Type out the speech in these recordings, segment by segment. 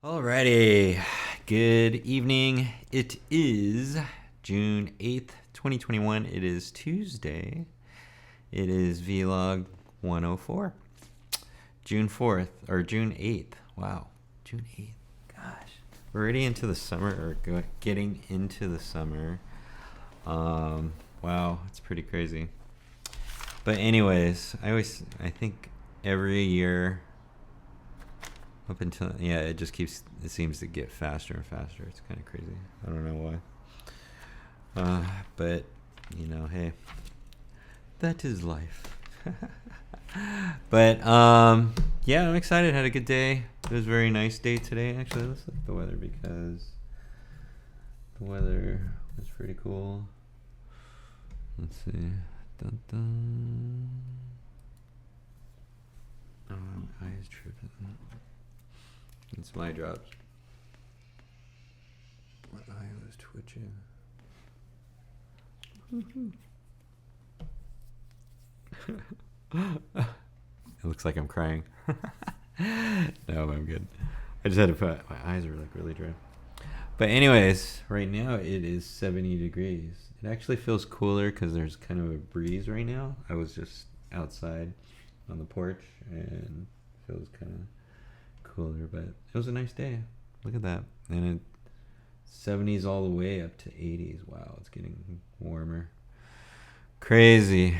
Alrighty, good evening. It is June 8th, 2021. It is Tuesday. It is Vlog 104. June 4th, or June 8th. Wow, June 8th. Gosh, we're already into the summer, or getting into the summer. Wow, it's pretty crazy. But anyways, I think every year up until, yeah, it seems to get faster and faster. It's kind of crazy. I don't know why. But, hey, that is life. But, yeah, I'm excited. Had a good day. It was a very nice day today. Actually, let's look at the weather because the weather was pretty cool. Let's see. Dun, dun. Oh, my eye is tripping. It's my drops. My eye was twitching. It looks like I'm crying. No, I'm good. I just had to put, my eyes are like really dry. But anyways, right now it is 70 degrees. It actually feels cooler because there's kind of a breeze right now. I was just outside on the porch and it feels kind of cooler, but it was a nice day. Look at that. And it 70s all the way up to 80s. Wow, it's getting warmer. Crazy.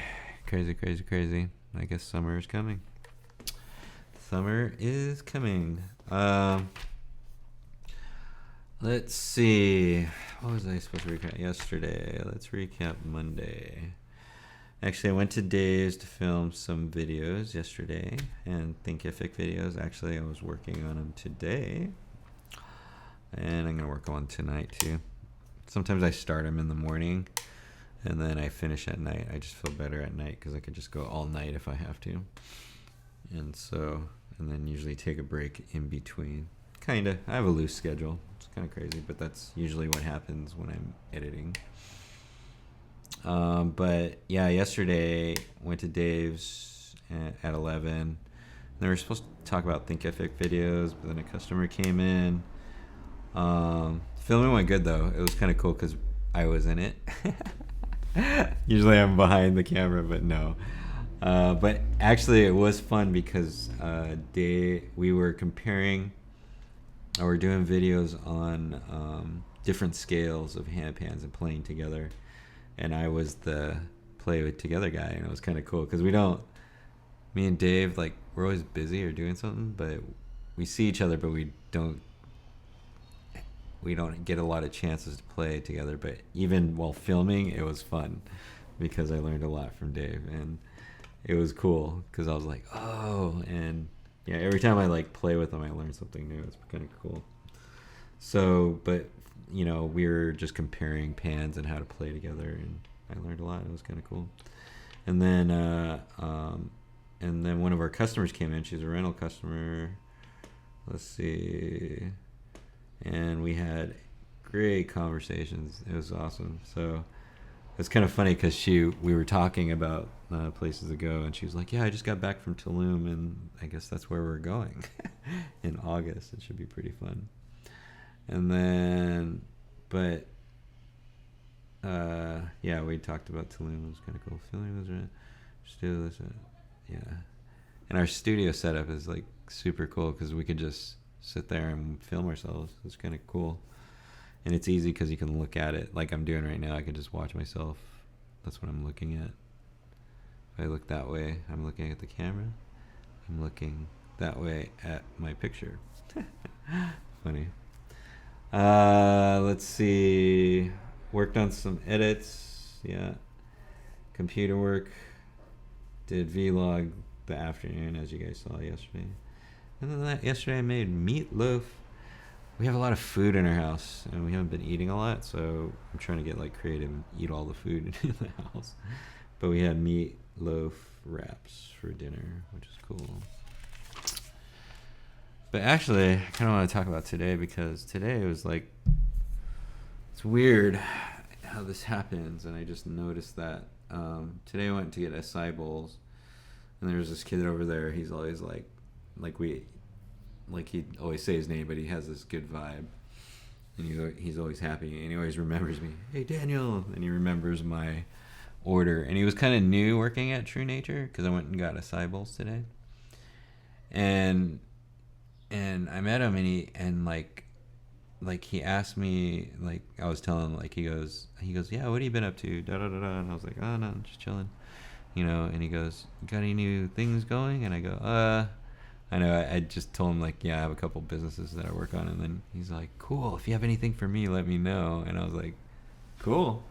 I guess summer is coming. Summer is coming. Let's see. What was I supposed to recap yesterday? Let's recap Monday. Actually, I went to Dave's to film some videos yesterday, and Thinkific videos. Actually, I was working on them today, and I'm going to work on tonight too. Sometimes I start them in the morning, and then I finish at night. I just feel better at night because I could just go all night if I have to. And then usually take a break in between. Kind of. I have a loose schedule. It's kind of crazy, but that's usually what happens when I'm editing. But yeah, yesterday went to Dave's at 11. They were supposed to talk about Thinkific videos, but then a customer came in. Filming went good though. It was kind of cool because I was in it. Usually I'm behind the camera, but no. But actually it was fun because we were comparing, or doing videos on different scales of hand pans and playing together. And I was the play with together guy, and it was kind of cool because me and Dave, like, we're always busy or doing something, but we see each other, but we don't get a lot of chances to play together. But even while filming, it was fun because I learned a lot from Dave, and it was cool because I was like, oh, and yeah, every time I like play with him, I learn something new. It's kind of cool. So, but we were just comparing pans and how to play together, and I learned a lot. It was kind of cool. And then one of our customers came in. She's a rental customer. Let's see. And we had great conversations. It was awesome. So it's kind of funny because we were talking about places to go, and she was like, yeah, I just got back from Tulum, and I guess that's where we're going in August. It should be pretty fun. And then, but yeah, we talked about Tulum. It was kind of cool. Feeling was right. Yeah. And our studio setup is like super cool because we could just sit there and film ourselves. It's kind of cool. And it's easy because you can look at it like I'm doing right now. I can just watch myself. That's what I'm looking at. If I look that way, I'm looking at the camera. I'm looking that way at my picture. Funny. Let's see. Worked on some edits. Yeah. Computer work. Did vlog the afternoon, as you guys saw yesterday. And then yesterday I made meatloaf. We have a lot of food in our house, and we haven't been eating a lot, so I'm trying to get like creative and eat all the food in the house. But we had meatloaf wraps for dinner, which is cool. But actually, I kind of want to talk about today because today it was like, it's weird how this happens, and I just noticed that. Today I went to get acai bowls, and there's this kid over there. He's always like like he'd always say his name, but he has this good vibe, and he's always happy, and he always remembers me. Hey Daniel, and he remembers my order. And he was kind of new working at True Nature because I went and got acai bowls today, and I met him, and he asked me, like I was telling him, like he goes, yeah, what have you been up to? Da da da da. And I was like, oh no, I'm just chilling, And he goes, got any new things going? And I go, I know. I just told him, like, yeah, I have a couple businesses that I work on. And then he's like, cool. If you have anything for me, let me know. And I was like, cool.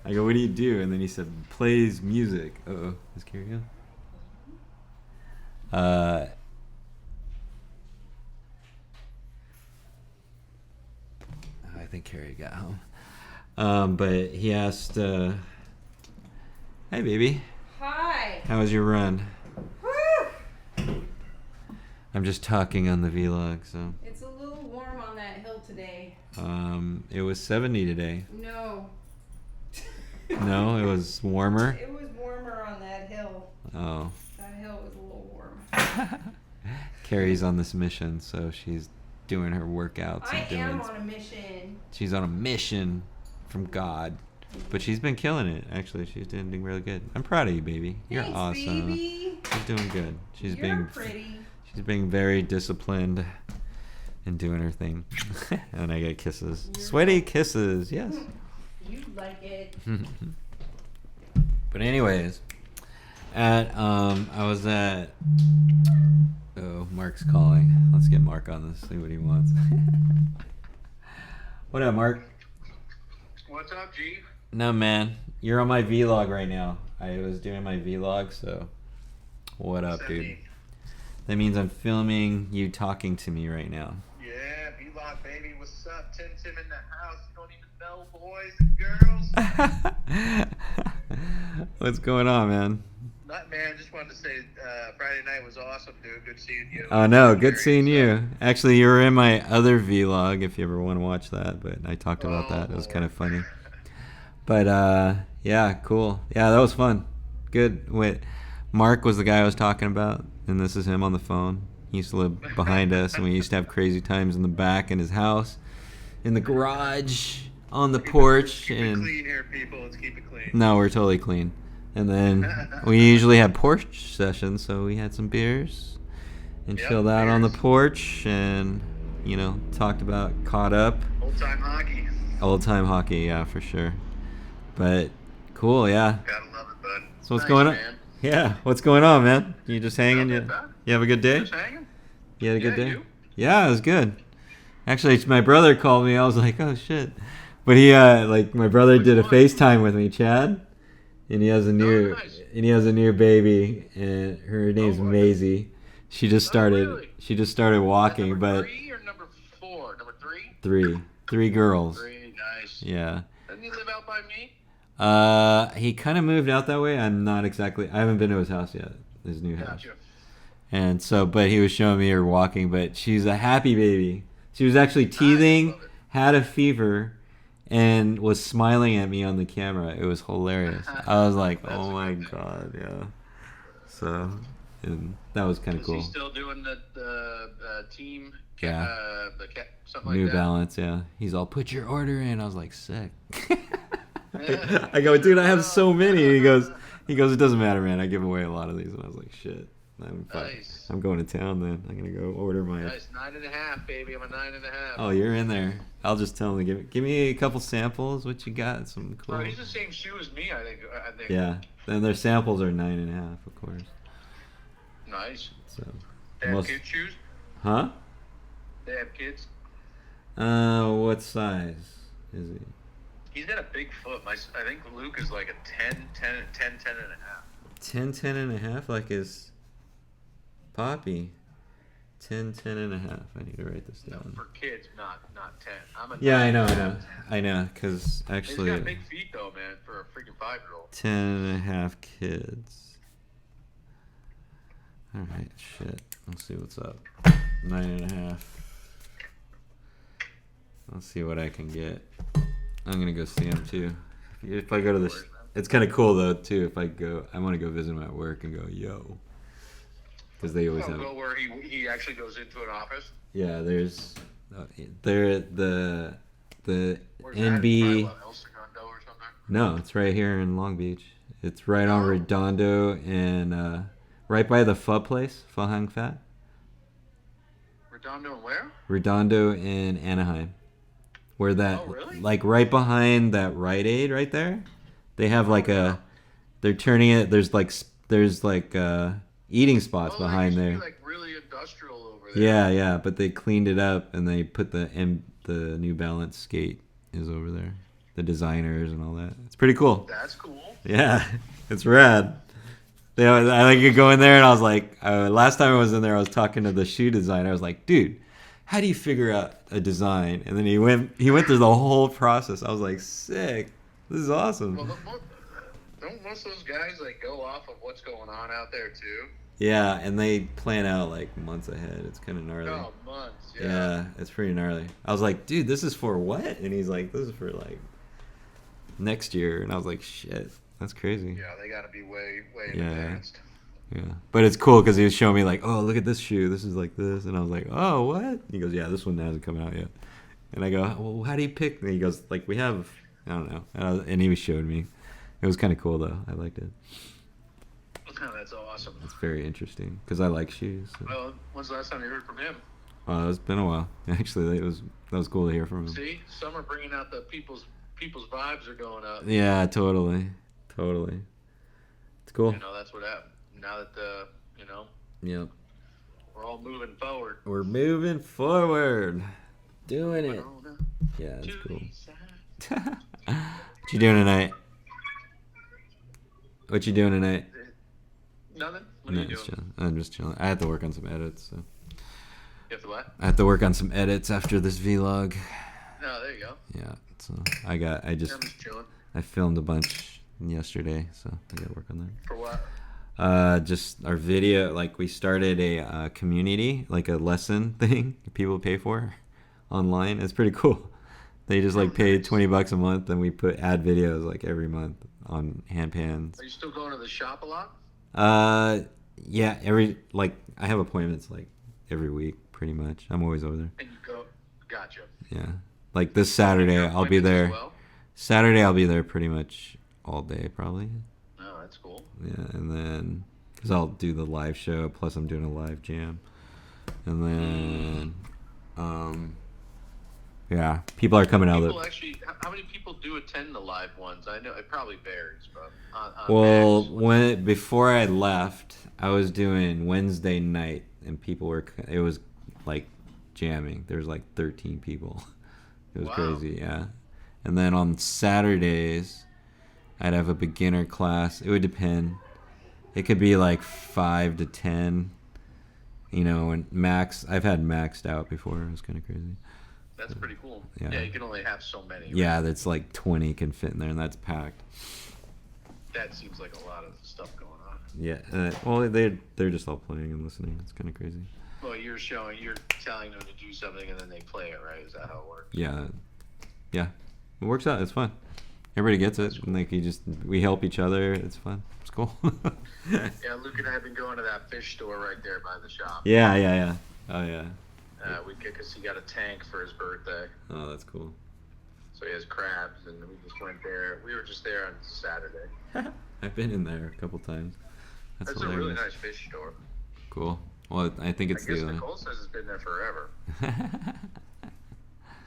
I go, what do you do? And then he said, plays music. Uh-oh, is Carrie on? I think Carrie got home. But he asked, hey, baby. Hi. How was your run? Woo! I'm just talking on the vlog, so. It's a little warm on that hill today. It was 70 today. No. No, it was warmer? It was warmer on that hill. Oh. That hill was a little warm. Carrie's on this mission, so she's doing her workouts. I am on a mission. She's on a mission from God. But she's been killing it, actually. She's doing really good. I'm proud of you, baby. You're Thanks, awesome. Baby. She's doing good. You're pretty. She's being very disciplined and doing her thing. And I get kisses. Sweaty kisses, yes. You like it. But anyways, I was at. Oh, Mark's calling. Let's get Mark on this. See what he wants. What up, Mark? What's up, G? No, man. You're on my vlog right now. I was doing my vlog, so. What up, dude? Mean? That means I'm filming you talking to me right now. Yeah, vlog, baby. What's up? Tim in the house. You don't even know, boys and girls. What's going on, man? Not, man. Just wanted to say Friday night was awesome, dude. Good seeing you. Oh, no. Good seeing you. Actually, you were in my other vlog, if you ever want to watch that. But I talked about that. It was kind of funny. But, yeah, cool. Yeah, that was fun. Good. Wait, Mark was the guy I was talking about, and this is him on the phone. He used to live behind us, and we used to have crazy times in the back in his house, in the garage, on the porch. Keep and it clean here, people. Let's keep it clean. No, we're totally clean. And then we usually have porch sessions, so we had some beers and chilled out on the porch and, talked about, caught up. Old-time hockey. Old-time hockey, yeah, for sure. But cool, yeah. Gotta love it, bud. So what's going on? Man. Yeah, what's going on, man? You just hanging? You have a good day? Just hanging. You had a good day? You? Yeah, it was good. Actually, my brother called me. I was like, oh, shit. But he, my brother did a FaceTime with me, Chad. And he has a new, baby, and her name's Maisie. She just started, walking, number but 3 or number 4? Number 3? Three girls. 3, nice. Yeah. Doesn't he live out by me? He kind of moved out that way. I haven't been to his house yet, his new house. Gotcha. And so, but he was showing me her walking, but she's a happy baby. She was actually teething, had a fever, and was smiling at me on the camera. It was hilarious. I was like, oh my God, yeah. So, and that was kind of cool. Is he still doing the team? Yeah. Something like New that? Balance, yeah. He's all, put your order in. I was like, sick. I go, dude, I have so many. He goes, it doesn't matter, man. I give away a lot of these. And I was like, shit. Nice. I'm going to town then. I'm gonna go order my. Nice, 9.5, baby. I'm a 9.5. Oh, you're in there. I'll just tell him to give me a couple samples. What you got? Some cool. Oh, he's the same shoe as me, I think. Yeah. Then their samples are 9.5, of course. Nice. So. They have kid shoes? Huh? They have kids? What size is he? He's got a big foot. I think Luke is like a 10 and a half. 10 and a half, like his Poppy. 10 and a half. I need to write this down. No, for kids, not 10. Yeah, I know. Because actually, he's got big feet though, man, for a freaking 5-year-old. 10 and a half kids. All right, shit. Let's see what's up. 9.5. Let's see what I can get. I'm gonna go see him too. If I go to this, it's kind of cool though too. If I want to go visit him at work and go, yo, because they always have. Go where he actually goes into an office. Yeah, there's there the Where's that? Probably NB. what, El Segundo or something? No, it's right here in Long Beach. It's right on Oh. Redondo and right by the pho place, Pho Hang Fat. Redondo and where? Redondo in Anaheim. Where that, Oh, really? like right behind that Rite Aid right there, they have like yeah. they're turning it. There's like eating spots Oh, behind used to there. be like really industrial over there. Yeah, yeah, but they cleaned it up and they put the New Balance skate is over there, the designers and all that. It's pretty cool. That's cool. Yeah, it's rad. Yeah, I like to go in there and I was like, last time I was in there, I was talking to the shoe designer. I was like, dude, how do you figure out a design? And then he went through the whole process. I was like, sick. This is awesome. Well, don't most of those guys like go off of what's going on out there too? Yeah, and they plan out like months ahead. It's kind of gnarly. Oh, months. Yeah, it's pretty gnarly. I was like, dude, this is for what? And he's like, this is for like next year. And I was like, shit, that's crazy. Yeah, they got to be way Yeah. advanced. Yeah, but it's cool because he was showing me like, oh, look at this shoe. This is like this, and I was like, oh, what? He goes, yeah, this one hasn't come out yet. And I go, well, how do you pick? And he goes, like, we have, I don't know. And he showed me. It was kind of cool though. I liked it. Oh, that's awesome. It's very interesting because I like shoes. So. Well, when's the last time you heard from him? It's been a while. Actually, that was cool to hear from him. See, some are bringing out the people's vibes are going up. Yeah, totally. It's cool. You know, that's what happened. Now that Yep. we're all moving forward. We're moving forward. Doing it. Corona Yeah, that's to cool. the side. What you doing tonight? What you doing tonight? Nothing. What are No, you just doing? chilling. I'm just chilling. I have to work on some edits. So. You have to what? I have to work on some edits after this vlog. No, there you go. Yeah. So I I'm just chilling. I filmed a bunch yesterday, so I got to work on that. For what? Just our video, like we started a community, like a lesson thing people pay for online. It's pretty cool. They just like pay $20 a month, and we add videos like every month on hand pans. Are you still going to the shop a lot? Yeah, I have appointments like every week, pretty much. I'm always over there. And you go. Gotcha. Yeah, like this Saturday, You have I'll be appointments there. as well? Saturday, I'll be there pretty much all day, probably. Oh, that's cool. Yeah, and then because I'll do the live show, plus I'm doing a live jam, and then yeah, people are coming out. People actually, how many people do attend the live ones? I know it probably varies, but Well, max, before I left, I was doing Wednesday night, and it was like jamming. There was like 13 people. It was Wow. crazy, yeah. And then on Saturdays, I'd have a beginner class. It would depend. It could be like 5 to 10. You know, and I've had maxed out before. It was kind of crazy. that's pretty cool. Yeah. Yeah, you can only have so many. right? Yeah, that's like 20 can fit in there, and that's packed. That seems like a lot of stuff going on. Yeah. Well, they're just all playing and listening. It's kind of crazy. Well, you're telling them to do something and then they play it, right? Is that how it works? Yeah. Yeah. It works out. It's fun. Everybody gets it. And like we help each other. It's fun. It's cool. Yeah, Luke and I have been going to that fish store right there by the shop. Yeah. Oh yeah. Because he got a tank for his birthday, Oh, that's cool. so he has crabs, and we just went there. We were just there on Saturday. I've been in there a couple times. That's That's a hilarious. really nice fish store. Cool. Well, I think I it's guess the. Nicole says it's been there forever.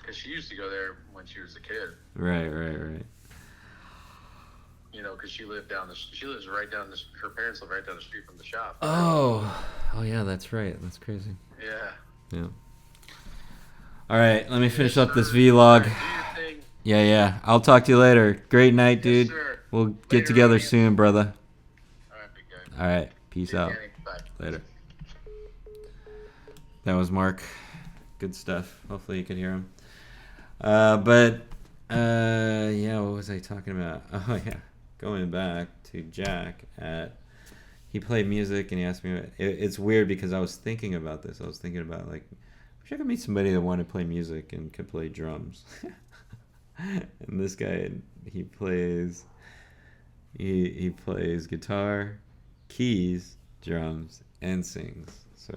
Because she used to go there when she was a kid. Right. You know, because she lives right down her parents live right down the street from the shop. Oh yeah, that's right. That's crazy. Yeah. Yeah. All right, let me finish up this Sir. vlog. Do your thing. Yeah. I'll talk to you later. Great night, Yes, dude. sir. We'll get Later, together Rodney. soon, brother. All right, big guy. All right. Peace out. Danny. Bye. Later. That was Mark. Good stuff. Hopefully you could hear him. Yeah, what was I talking about? Oh yeah, going back to Jack he played music and he asked me. It's weird because I was thinking about this. I was thinking about like, wish I could meet somebody that wanted to play music and could play drums. And this guy, he plays guitar, keys, drums, and sings. So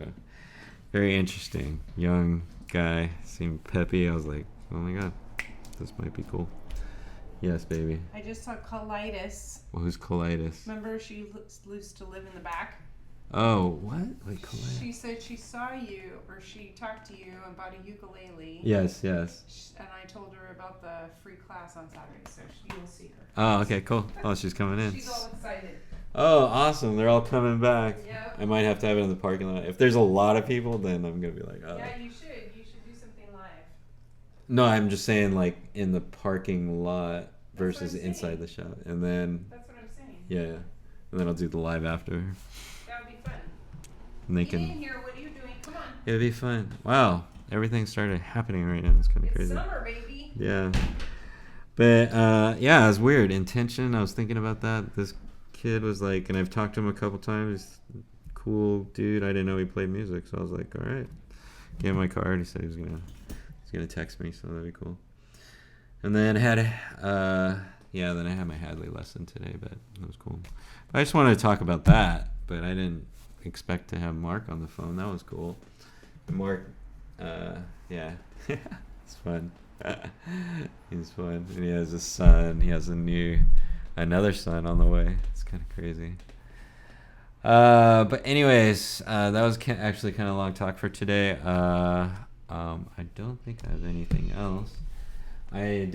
very interesting. Young guy, seemed peppy. I was like, oh my god, this might be cool. Yes, baby. I just saw colitis. Well, who's colitis? Remember she used to live in the back? Oh, what? Wait, colitis? She said she saw you, or she talked to you about a ukulele. Yes. And I told her about the free class on Saturday, so you'll see her. Oh, okay, cool. Oh, she's coming in. She's all excited. Oh, awesome. They're all coming back. Yep. I might have to have it in the parking lot. If there's a lot of people, then I'm going to be like, oh. Yeah, you should. You should do something live. No, I'm just saying, like, in the parking lot versus what I'm inside saying. the shop. And then, That's what I'm saying. yeah. And then I'll do the live after. That would be fun. And they Get in can. here. What are you doing? Come on. It'll be fun. Wow. Everything started happening right now. It's kind of It's crazy. summer, baby. Yeah. But, yeah, it was weird. Intention, I was thinking about that. This kid was like, and I've talked to him a couple times. Cool dude. I didn't know he played music. So I was like, all right. Gave him my card. He said he was gonna text me, so that'd be cool. And then then I had my Hadley lesson today, but it was cool. But I just wanted to talk about that, but I didn't expect to have Mark on the phone. That was cool. And Mark, yeah, it's fun. He's fun, and he has a son. He has another son on the way. It's kind of crazy. But anyways, that was actually kind of a long talk for today. I don't think I have anything else. I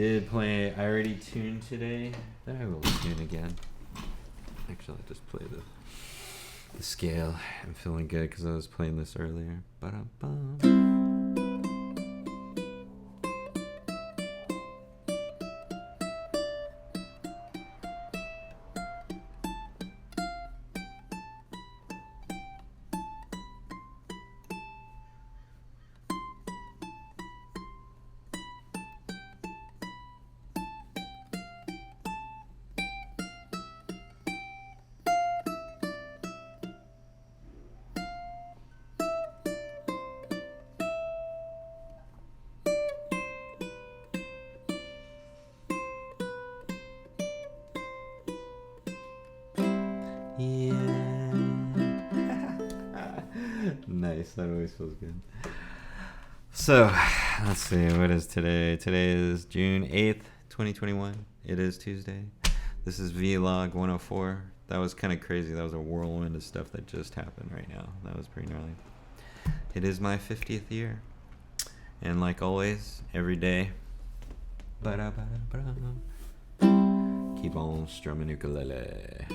already tuned today. There I will tune again. Actually, I'll just play the scale. I'm feeling good because I was playing this earlier. Ba-dum-bum. Yeah. Nice. That always feels good. So, let's see. What is today? Today is June 8th, 2021. It is Tuesday. This is Vlog 104. That was kind of crazy. That was a whirlwind of stuff that just happened right now. That was pretty gnarly. It is my 50th year. And like always, every day, keep on strumming ukulele.